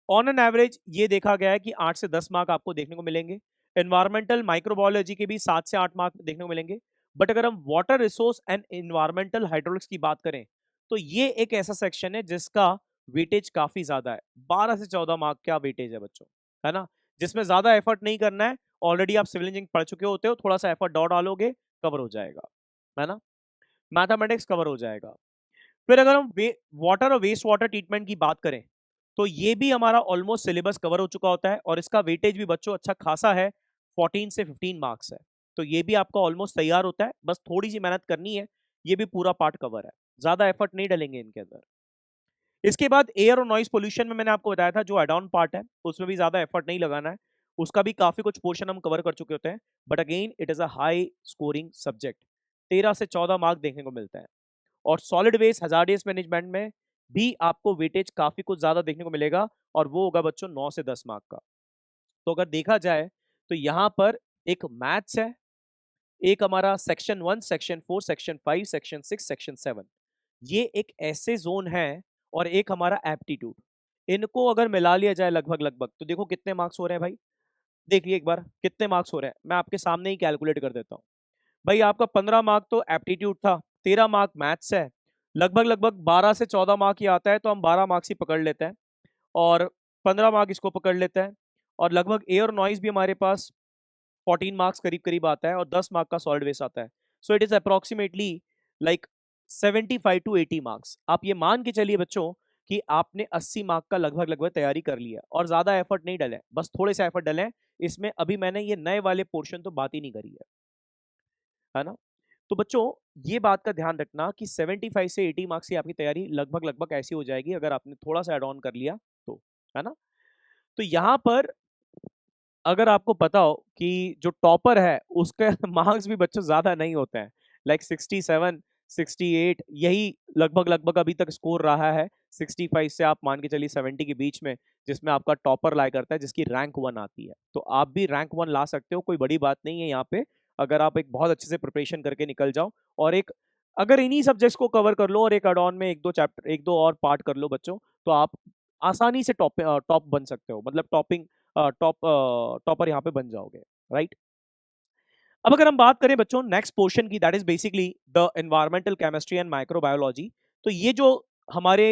Speaker 1: ऑन एन एवरेज ये देखा गया है कि 8 से 10 मार्क आपको देखने को मिलेंगे। एनवायरमेंटल माइक्रोबायोलॉजी के भी 7 से 8 मार्क देखने को मिलेंगे। बट अगर हम water resource and environmental hydraulics की बात करें तो ये एक ऐसा सेक्शन है जिसका वेटेज काफी ज्यादा है, 12 से 14 मार्क का वेटेज है बच्चों, है ना, जिसमें ज्यादा एफर्ट नहीं करना है। ऑलरेडी आप सिविल इंजीनियरिंग पढ़ चुके होते हो, थोड़ा सा एफर्ट और डालोगे कवर हो जाएगा, है ना, मैथमेटिक्स कवर हो जाएगा। फिर अगर हम वाटर और वेस्ट वाटर ट्रीटमेंट की बात करें तो ये भी हमारा ऑलमोस्ट सिलेबस कवर हो चुका होता है और इसका वेटेज भी बच्चों अच्छा खासा है, 14 से 15 मार्क्स है। तो ये भी आपका ऑलमोस्ट तैयार होता है, बस थोड़ी सी मेहनत करनी है, ये भी पूरा पार्ट कवर है, ज्यादा एफर्ट नहीं डालेंगे इनके अंदर। इसके बाद एयर और नॉइज पोल्यूशन में मैंने आपको बताया था जो एड ऑन पार्ट है उसमें भी ज्यादा एफर्ट नहीं लगाना है, उसका भी काफी कुछ पोर्शन हम कवर कर चुके होते हैं। But again it is a high scoring subject, 13 से 14 मार्क देखने को मिलता है। और सॉलिड वेस्ट हजार्डियस मैनेजमेंट में भी आपको वेटेज काफी कुछ ज्यादा देखने को मिलेगा और वो होगा बच्चों 9 से 10 मार्क का। तो अगर देखा जाए तो यहां पर एक मैथ्स है, एक हमारा section 1, section 4, section 5, section 6, section 7, ये एक ऐसे जोन है, और एक हमारा एप्टीट्यूड। इनको अगर मिला लिया जाए लगभग लगभग तो देखो कितने मार्क्स हो रहे हैं भाई, देखिए एक बार कितने मार्क्स हो रहे हैं, मैं आपके सामने ही कैलकुलेट कर देता हूँ। भाई आपका 15 मार्क तो एप्टीट्यूड था, 13 मार्क मैथ्स है, लगभग लगभग 12 से 14 मार्क ही आता है, तो हम 12 मार्क्स ही पकड़ लेते हैं और 15 मार्क इसको पकड़ लेते हैं। और लगभग एयर नॉइज भी हमारे पास 14 मार्क्स करीब करीब आता है और 10 मार्क का सॉलिड वेस्ट आता है। So it is approximately like 75 to 80 marks. आप ये मान के चलिए बच्चों कि आपने 80 मार्क का लगभग लगभग तैयारी कर लिया और ज्यादा एफर्ट नहीं डालें, बस थोड़े से एफर्ट डालें इसमें। अभी मैंने ये नए वाले पोर्शन तो बात ही नहीं करी है ना। तो बच्चों ये बात का ध्यान रखना कि 75 से 80 मार्क्स की आपकी तैयारी लगभग लगभग ऐसी हो जाएगी अगर आपने थोड़ा सा एड ऑन कर लिया तो, है ना। तो यहां पर अगर आपको पता हो कि जो टॉपर है उसके मार्क्स भी बच्चों ज्यादा नहीं होते हैं, लाइक 67 68 यही लगभग लगभग अभी तक स्कोर रहा है, 65 से आप मान के चलिए 70 के बीच में, जिसमें आपका टॉपर ला करता है जिसकी रैंक 1 आती है। तो आप भी रैंक 1 ला सकते हो, कोई बड़ी बात नहीं है यहाँ पे, अगर आप एक बहुत अच्छे से प्रिपरेशन करके निकल जाओ और एक अगर इन्हीं सब्जेक्ट्स को कवर कर लो और एक एड ऑन में एक दो चैप्टर एक दो और पार्ट कर लो बच्चों, तो आप आसानी से टॉप बन सकते हो, मतलब टॉपिंग टॉपर यहाँ पे बन जाओगे, राइट। अब अगर हम बात करें बच्चों नेक्स्ट पोर्शन की, that is basically the environmental chemistry and microbiology. तो ये जो हमारे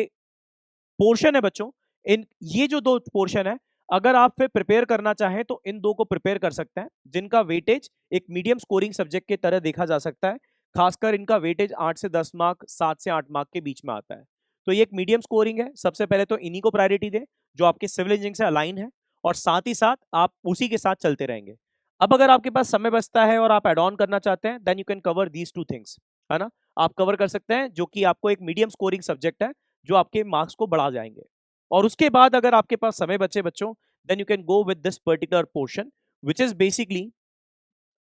Speaker 1: पोर्शन है बच्चों, इन ये जो दो पोर्शन है, अगर आप फिर प्रिपेयर करना चाहें तो इन दो को प्रिपेयर कर सकते हैं, जिनका वेटेज एक मीडियम स्कोरिंग सब्जेक्ट के तरह देखा जा सकता है। खासकर इनका वेटेज 8 से 10 मार्क, 7 से 8 मार्क के बीच में आता है। तो ये एक मीडियम स्कोरिंग है। सबसे पहले तो इन्हीं को प्रायोरिटी दें जो आपके सिविल इंजीनियरिंग से अलाइन है, और साथ ही साथ आप उसी के साथ चलते रहेंगे। अब अगर आपके पास समय बचता है और आप एड ऑन करना चाहते हैं, then you can cover these two things, है ना। आप कवर कर सकते हैं जो कि आपको एक मीडियम स्कोरिंग सब्जेक्ट है, जो आपके मार्क्स को बढ़ा जाएंगे। और उसके बाद अगर आपके पास समय बचे बच्चों, then you can go with this particular portion which is basically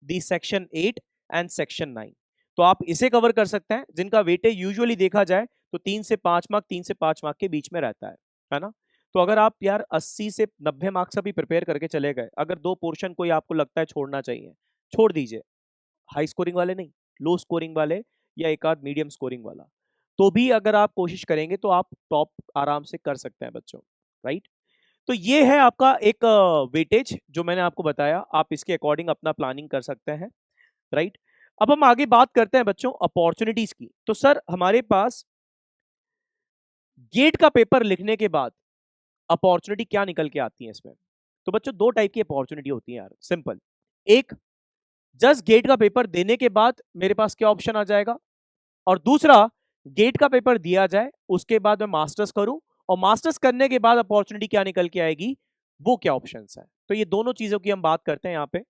Speaker 1: the section 8 and section 9। तो आप इसे कवर कर सकते हैं, जिनका वेटेज यूजुअली देखा जाए तो 3 से 5 मार्क, 3 से 5 मार्क के बीच में रहता है ना। तो अगर आप यार 80 से 90 मार्क्स अभी प्रिपेयर करके चले गए, अगर दो पोर्शन कोई आपको लगता है छोड़ना चाहिए, छोड़ दीजिए। हाई स्कोरिंग वाले नहीं, लो स्कोरिंग वाले या एक आध मीडियम स्कोरिंग वाला, तो भी अगर आप कोशिश करेंगे तो आप टॉप आराम से कर सकते हैं बच्चों, राइट। तो ये है आपका एक वेटेज जो मैंने आपको बताया, आप इसके अकॉर्डिंग अपना प्लानिंग कर सकते हैं, राइट। अब हम आगे बात करते हैं बच्चों अपॉर्चुनिटीज की। तो सर हमारे पास गेट का पेपर लिखने के बाद अपॉर्चुनिटी क्या निकल के आती है इसमें? तो बच्चों दो टाइप की अपॉर्चुनिटी होती है यार, सिंपल। एक, जस्ट गेट का पेपर देने के बाद मेरे पास क्या ऑप्शन आ जाएगा, और दूसरा, गेट का पेपर दिया जाए उसके बाद मैं मास्टर्स करूं, और मास्टर्स करने के बाद अपॉर्चुनिटी क्या निकल के आएगी, वो क्या ऑप्शंस है। तो ये दोनों चीजों की हम बात करते हैं यहाँ पे।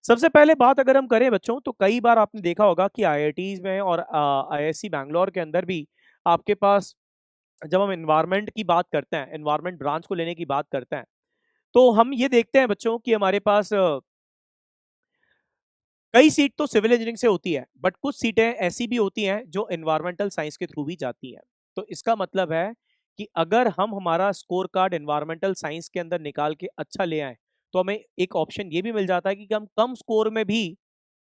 Speaker 1: सबसे पहले बात अगर हम करें बच्चों, तो कई बार आपने देखा होगा कि आईआईटीज में और आईआईएससी बैंगलोर के अंदर भी आपके पास, जब हम एनवायरनमेंट की बात करते हैं, एनवायरनमेंट ब्रांच को लेने की बात करते हैं, तो हम ये देखते हैं बच्चों कि हमारे पास कई सीट तो सिविल इंजीनियरिंग से होती है, बट कुछ सीटें ऐसी भी होती हैं जो एनवायरमेंटल साइंस के थ्रू भी जाती हैं। तो इसका मतलब है कि अगर हम हमारा स्कोर कार्ड एनवायरमेंटल साइंस के अंदर निकाल के अच्छा ले आए, तो हमें एक ऑप्शन ये भी मिल जाता है कि हम कम स्कोर में भी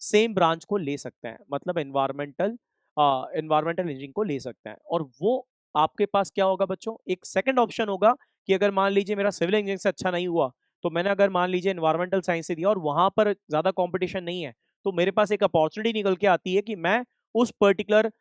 Speaker 1: सेम ब्रांच को ले सकते हैं, मतलब एनवायरमेंटल इंजीनियरिंग को ले सकते हैं। और वो आपके पास क्या होगा बच्चों, एक सेकंड ऑप्शन होगा कि अगर मान लीजिए मेरा सिविल इंजीनियरिंग से अच्छा नहीं हुआ, तो मैंने अगर मान लीजिए एनवायरमेंटल साइंस से दिया और वहां पर ज्यादा कंपटीशन नहीं है, तो मेरे पास एक अपॉर्चुनिटी निकल के आती है कि मैं उस पर्टिकुलर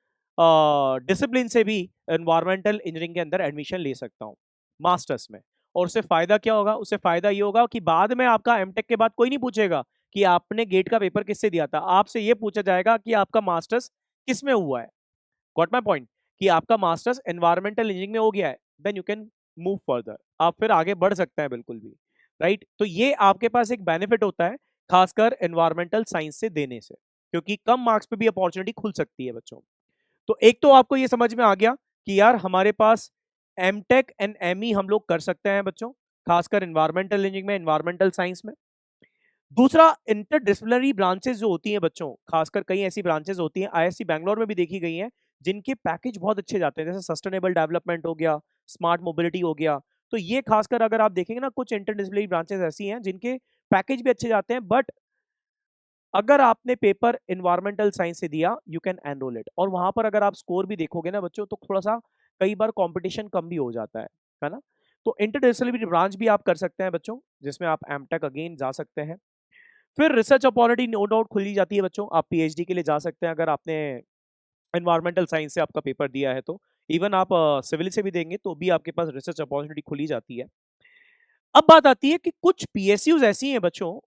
Speaker 1: डिसिप्लिन से भी एनवायरमेंटल इंजीनियरिंग के अंदर एडमिशन ले सकता हूँ मास्टर्स में। और उससे फायदा क्या होगा, उससे फायदा ये होगा कि बाद में आपका एमटेक के बाद कोई नहीं पूछेगा कि आपने गेट का पेपर किससे दिया था, आपसे ये पूछा जाएगा कि आपका मास्टर्स किस में हुआ है। गॉट माय पॉइंट, कि आपका मास्टर्स एनवायरमेंटल इंजीनियरिंग में हो गया है, then you can move further, आप फिर आगे बढ़ सकते हैं बिल्कुल भी, राइट। तो ये आपके पास एक बेनिफिट होता है खासकर एनवायरमेंटल साइंस से देने से, क्योंकि कम मार्क्स पे भी अपॉर्चुनिटी खुल सकती है बच्चों। तो एक तो आपको ये समझ में आ गया कि यार हमारे पास एमटेक एंड एमई हम लोग कर सकते हैं बच्चों, खासकर एनवायरमेंटल इंजीनियरिंग में, एनवायरमेंटल साइंस में। दूसरा, इंटरडिसिप्लिनरी ब्रांचेस जो होती हैं बच्चों, खासकर कई ऐसी ब्रांचेस होती हैं, आईएससी बैंगलोर में भी देखी गई हैं, जिनके पैकेज बहुत अच्छे जाते हैं, जैसे सस्टेनेबल डेवलपमेंट हो गया, स्मार्ट मोबिलिटी हो गया। तो ये खासकर अगर आप देखेंगे ना, कुछ इंटरडिसिप्लिनरी ब्रांचेस ऐसी हैं जिनके पैकेज भी अच्छे जाते हैं, बट अगर आपने पेपर एनवायरमेंटल साइंस से दिया, यू कैन एनरोल इट। और वहां पर अगर आप स्कोर भी देखोगे ना बच्चों, तो थोड़ा सा कई बार कंपटीशन कम भी हो जाता है ना। तो इंटरडिसिप्लिनरी ब्रांच भी आप कर सकते हैं बच्चों, जिसमें आप एमटेक अगेन जा सकते हैं। फिर रिसर्च अपॉर्चुनिटी नो डाउट खुली जाती है बच्चों, आप पीएचडी के लिए जा सकते हैं अगर आपने एनवायरमेंटल साइंस से आपका पेपर दिया है तो। इवन आप सिविल से भी देंगे तो भी आपके पास रिसर्च अपॉर्चुनिटी खुली जाती है। अब बात आती है कि कुछ पीएसयूज ऐसी हैं बच्चों,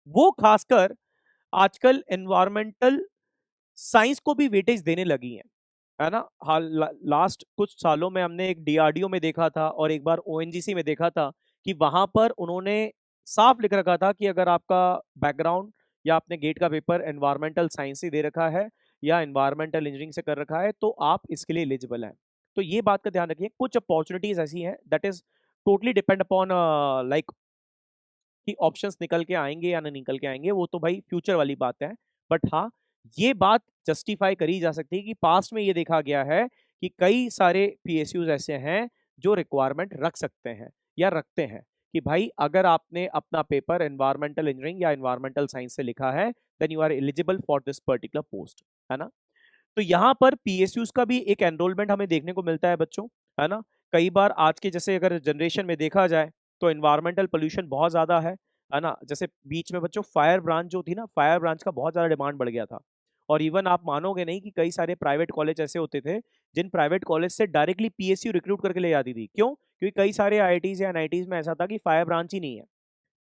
Speaker 1: वो खासकर आजकल एनवायरमेंटल साइंस को भी वेटेज देने लगी हैं, है ना। हाल लास्ट कुछ सालों में हमने एक डीआरडीओ में देखा था और एक बार ओएनजीसी में देखा था कि वहां पर उन्होंने साफ लिख रखा था कि अगर आपका बैकग्राउंड या आपने गेट का पेपर एनवायरमेंटल साइंस से दे रखा है या एनवायरमेंटल इंजीनियरिंग से कर रखा है, तो आप इसके लिए एलिजिबल हैं। तो ये बात का ध्यान रखिए, कुछ अपॉर्चुनिटीज ऐसी हैं that is totally depend upon like कि ऑप्शंस निकल के आएंगे या नहीं निकल के आएंगे, वो तो भाई फ्यूचर वाली बात है। बट हाँ, ये बात जस्टिफाई करी जा सकती है कि पास्ट में ये देखा गया है कि कई सारे पीएसयूज ऐसे हैं जो रिक्वायरमेंट रख सकते हैं या रखते हैं कि भाई अगर आपने अपना पेपर एनवायरमेंटल इंजीनियरिंग या एनवायरमेंटल साइंस से लिखा है, then you are eligible for this particular post, है ना। तो यहाँ पर पीएसयूज का भी एक एनरोलमेंट हमें देखने को मिलता है बच्चों, है ना। कई बार आज के जैसे अगर जनरेशन में देखा जाए तो एनवायरमेंटल पोल्यूशन बहुत ज्यादा है, है ना। जैसे बीच में बच्चों फायर ब्रांच जो थी ना, फायर ब्रांच का बहुत ज्यादा डिमांड बढ़ गया था। और इवन आप मानोगे नहीं कि कई सारे प्राइवेट कॉलेज ऐसे होते थे जिन प्राइवेट कॉलेज से डायरेक्टली पीएसयू रिक्रूट करके ले जाती थी। क्यों? क्योंकि कई सारे आईआईटीज या एनआईटीज में ऐसा था कि फायर ब्रांच ही नहीं है,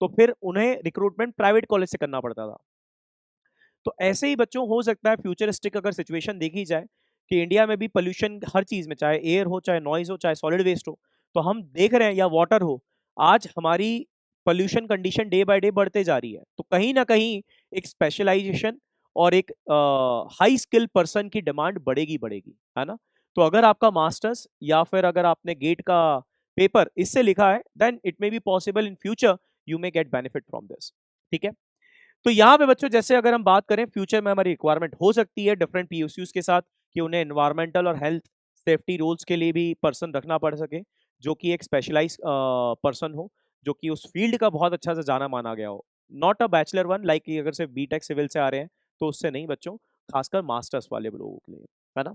Speaker 1: तो फिर उन्हें रिक्रूटमेंट प्राइवेट कॉलेज से करना पड़ता था। तो ऐसे ही बच्चों हो सकता है फ्यूचरिस्टिक अगर सिचुएशन देखी जाए कि इंडिया में भी पोल्यूशन हर चीज में, चाहे एयर हो, चाहे नॉइज हो, चाहे सॉलिड वेस्ट हो, तो हम देख रहे हैं, या वाटर हो, आज हमारी pollution condition day by day बढ़ते जा रही है। तो कहीं ना कहीं एक स्पेशलाइजेशन और एक हाई स्किल पर्सन की डिमांड बढ़ेगी बढ़ेगी, है ना। तो अगर आपका मास्टर्स या फिर अगर आपने गेट का पेपर इससे लिखा है, then it may be possible in future you may get benefit from this. ठीक है। तो यहाँ पे बच्चों जैसे अगर हम बात करें फ्यूचर में हमारी रिक्वायरमेंट हो सकती है डिफरेंट पीयूसीज के साथ कि उन्हें एनवायरमेंटल और हेल्थ सेफ्टी रूल्स के लिए भी पर्सन रखना पड़ सके, जो कि एक स्पेशलाइज पर्सन हो, जो कि उस फील्ड का बहुत अच्छा से जाना माना गया हो। Not a bachelor one, like अगर सिर्फ बीटेक सिविल से आ रहे हैं तो उससे नहीं बच्चों, खासकर मास्टर्स वाले लोगों के लिए, है ना।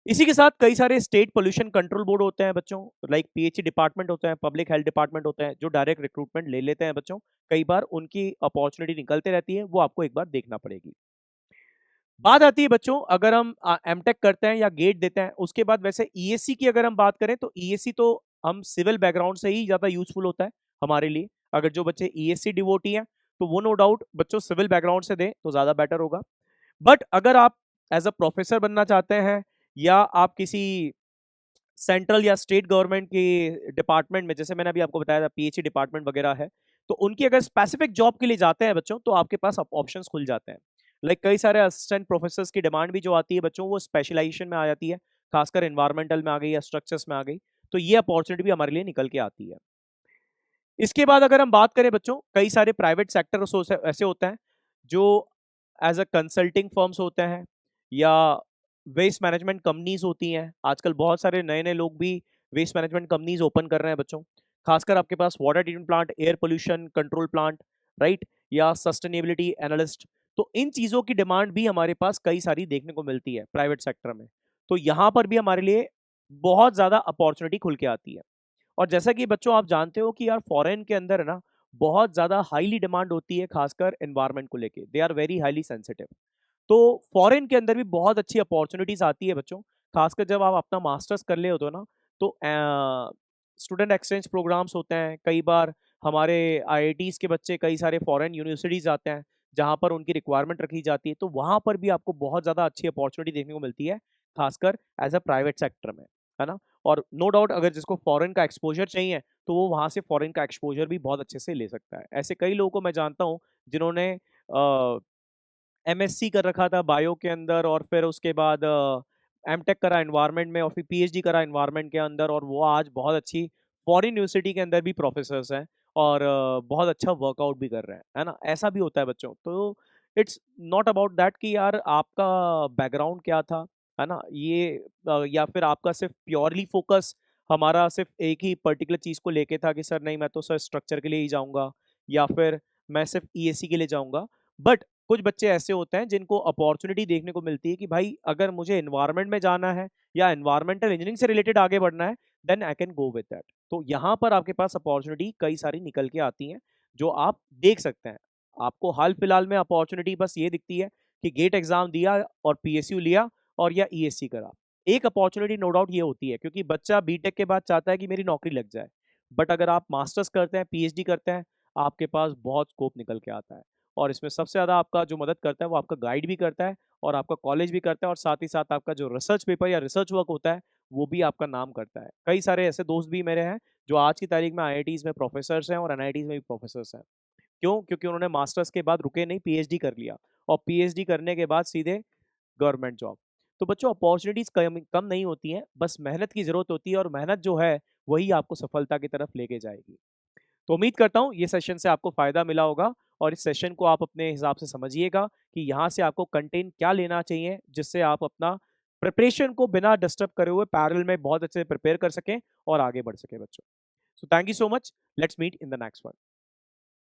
Speaker 1: इसी के साथ कई सारे स्टेट पोल्यूशन कंट्रोल बोर्ड होते हैं बच्चों, लाइक पीएचई डिपार्टमेंट होते हैं, पब्लिक हेल्थ डिपार्टमेंट होते हैं, जो डायरेक्ट रिक्रूटमेंट ले लेते हैं बच्चों। कई बार उनकी अपॉर्चुनिटी निकलते रहती है, वो आपको एक बार देखना पड़ेगी। बात आती है बच्चों अगर हम एमटेक करते हैं या गेट देते हैं उसके बाद, वैसे ईएससी की अगर हम बात करें तो ईएससी तो हम सिविल बैकग्राउंड से ही ज्यादा यूजफुल होता है हमारे लिए। अगर जो बच्चे ईएससी डिवोटी हैं तो वो नो डाउट बच्चों सिविल बैकग्राउंड से दें तो ज्यादा बेटर होगा। बट अगर आप एज अ प्रोफेसर बनना चाहते हैं, या आप किसी सेंट्रल या स्टेट गवर्नमेंट की डिपार्टमेंट में, जैसे मैंने अभी आपको बताया था पीएचई डिपार्टमेंट वगैरह है, तो उनकी अगर स्पेसिफिक जॉब के लिए जाते हैं बच्चों तो आपके पास ऑप्शंस खुल जाते हैं। लाइक कई सारे असिस्टेंट प्रोफेसर्स की डिमांड भी जो आती है बच्चों, वो स्पेशलाइजेशन में आ जाती है, खासकर एनवायरमेंटल में आ गई या स्ट्रक्चर्स में आ गई, तो ये अपॉर्चुनिटी भी हमारे लिए निकल के आती है। इसके बाद अगर हम बात करें बच्चों, कई सारे प्राइवेट सेक्टर ऐसे होते हैं जो एज अ कंसल्टिंग फर्म्स होते हैं, या वेस्ट मैनेजमेंट कंपनीज होती हैं। आजकल बहुत सारे नए नए लोग भी वेस्ट मैनेजमेंट कंपनीज ओपन कर रहे हैं बच्चों। खासकर आपके पास water treatment plant, air pollution control plant, right, या सस्टेनेबिलिटी एनालिस्ट। तो इन चीजों की डिमांड भी हमारे पास कई सारी देखने को मिलती है प्राइवेट सेक्टर में। तो यहाँ पर भी हमारे लिए बहुत ज्यादा अपॉर्चुनिटी खुल के आती है। और जैसा कि बच्चों आप जानते हो कि यार फॉरेन के अंदर है ना, बहुत ज्यादा हाईली डिमांड होती है, खासकर एनवायरमेंट को लेके, they are very highly sensitive. तो फॉरेन के अंदर भी बहुत अच्छी अपॉर्चुनिटीज आती है बच्चों, खासकर जब आप अपना मास्टर्स कर ले होते हो ना, तो स्टूडेंट एक्सचेंज प्रोग्राम्स होते हैं। कई बार हमारे आईआईटीज के बच्चे कई सारे फॉरेन यूनिवर्सिटीज आते हैं जहां पर उनकी रिक्वायरमेंट रखी जाती है, तो वहां पर भी आपको बहुत ज्यादा अच्छी अपॉर्चुनिटी देखने को मिलती है, खासकर एज अ प्राइवेट सेक्टर में, है ना। और नो डाउट अगर जिसको फॉरेन का एक्सपोजर चाहिए तो वो वहां से फॉरेन का एक्सपोजर भी बहुत अच्छे से ले सकता है। ऐसे कई लोगों को मैं जानता हूँ जिन्होंने एमएससी कर रखा था बायो के अंदर, और फिर उसके बाद एमटेक करा एनवायरनमेंट में, और फिर पीएचडी करा एनवायरनमेंट के अंदर, और वो आज बहुत अच्छी फॉरेन यूनिवर्सिटी के अंदर भी प्रोफेसर्स हैं, और बहुत अच्छा वर्कआउट भी कर रहे हैं, है ना। ऐसा भी होता है बच्चों। तो इट्स नॉट अबाउट दैट कि यार आपका बैकग्राउंड क्या था, है ना, ये या फिर आपका सिर्फ प्योरली फोकस हमारा सिर्फ एक ही पर्टिकुलर चीज को लेके था कि सर नहीं मैं तो सर स्ट्रक्चर के लिए ही जाऊंगा, या फिर मैं सिर्फ ईएससी के लिए जाऊंगा। बट कुछ बच्चे ऐसे होते हैं जिनको अपॉर्चुनिटी देखने को मिलती है कि भाई अगर मुझे एनवायरनमेंट में जाना है या एनवायरमेंटल इंजीनियरिंग से रिलेटेड आगे बढ़ना है, then I can go with that. तो यहाँ पर आपके पास अपॉर्चुनिटी कई सारी निकल के आती हैं जो आप देख सकते हैं। आपको हाल फिलहाल में अपॉर्चुनिटी बस ये दिखती है कि गेट एग्जाम दिया और पीएसयू लिया और या ईएससी करा। एक अपॉर्चुनिटी नो डाउट ये होती है क्योंकि बच्चा बीटेक के बाद चाहता है कि मेरी नौकरी लग जाए, बट अगर आप मास्टर्स करते हैं, पीएचडी करते हैं, आपके पास बहुत स्कोप निकल के आता है। और इसमें सबसे ज़्यादा आपका जो मदद करता है वो आपका गाइड भी करता है, और आपका कॉलेज भी करता है, और साथ ही साथ आपका जो रिसर्च पेपर या रिसर्च वर्क होता है वो भी आपका नाम करता है। कई सारे ऐसे दोस्त भी मेरे हैं जो आज की तारीख में आईआईटीज में प्रोफेसर्स हैं और एनआईटीज में भी प्रोफेसर्स हैं। क्यों? क्योंकि उन्होंने मास्टर्स के बाद रुके नहीं, पीएचडी कर लिया, और पीएचडी करने के बाद सीधे गवर्नमेंट जॉब। तो बच्चों अपॉर्चुनिटीज कम कम नहीं होती हैं, बस मेहनत की जरूरत होती है, और मेहनत जो है वही आपको सफलता की तरफ लेके जाएगी। तो उम्मीद करता हूँ ये सेशन से आपको फायदा मिला होगा, और इस सेशन को आप अपने हिसाब से समझिएगा कि यहाँ से आपको कंटेंट क्या लेना चाहिए जिससे आप अपना प्रिपरेशन को बिना डिस्टर्ब करे हुए पैरेलल में बहुत अच्छे से प्रिपेयर कर सकें और आगे बढ़ सके बच्चों। So thank you so much, let's meet in the next one.